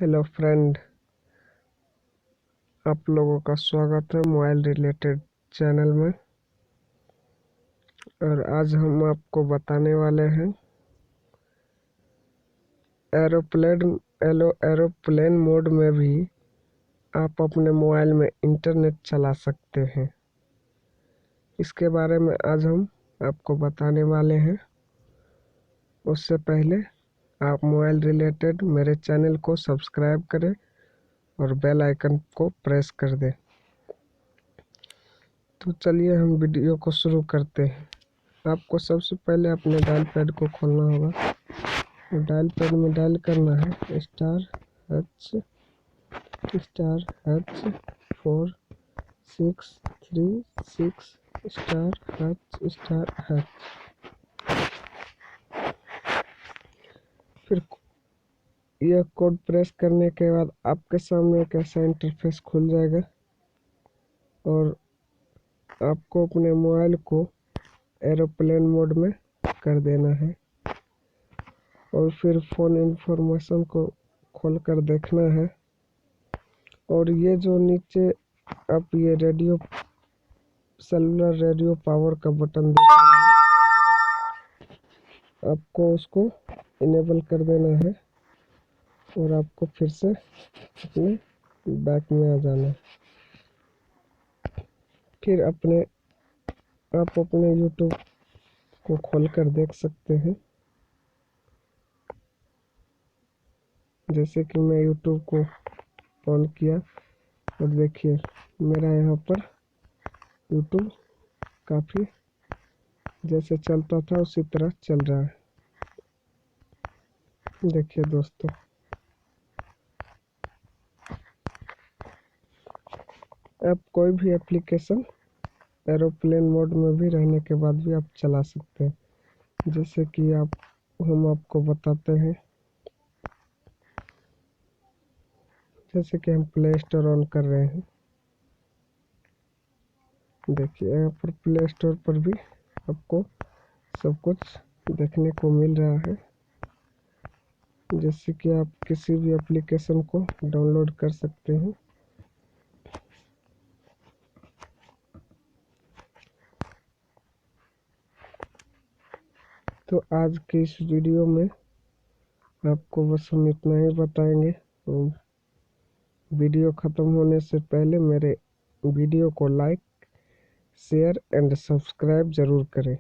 Hello friend, आप लोगों का स्वागत है मोबाइल रिलेटेड चैनल में। और आज हम आपको बताने वाले हैं एरोप्लेन मोड में भी आप अपने मोबाइल में इंटरनेट चला सकते हैं। इसके बारे में आज हम आपको बताने वाले हैं। उससे पहले आप मोबाइल रिलेटेड मेरे चैनल को सब्सक्राइब करें और बेल आइकन को प्रेस कर दें। तो चलिए हम वीडियो को शुरू करते हैं। आपको सबसे पहले अपने डायल पैड को खोलना होगा। तो डायल पैड में डायल करना है ****46636***##। फिर यह कोड प्रेस करने के बाद आपके सामने एक ऐसा इंटरफेस खुल जाएगा और आपको अपने मोबाइल को एरोप्लेन मोड में कर देना है और फिर फ़ोन इन्फॉर्मेशन को खोलकर देखना है। और ये जो नीचे आप ये सेलुलर रेडियो पावर का बटन देख रहे हैं, आपको उसको इनेबल कर देना है और आपको फिर से अपने बैक में आ जाना है। फिर आप अपने यूट्यूब को खोलकर देख सकते हैं। जैसे कि मैं यूट्यूब को ऑन किया और देखिए मेरा यहाँ पर यूट्यूब काफ़ी जैसे चलता था उसी तरह चल रहा है। देखिए दोस्तों, आप कोई भी एप्लीकेशन एरोप्लेन मोड में भी रहने के बाद भी आप चला सकते हैं। जैसे कि हम आपको बताते हैं। जैसे कि हम प्ले स्टोर ऑन कर रहे हैं। देखिए यहाँ पर प्ले स्टोर पर भी आपको सब कुछ देखने को मिल रहा है। जैसे कि आप किसी भी एप्लीकेशन को डाउनलोड कर सकते हैं। तो आज की इस वीडियो में आपको बस हम इतना ही बताएंगे। तो वीडियो ख़त्म होने से पहले मेरे वीडियो को लाइक, शेयर एंड सब्सक्राइब ज़रूर करें।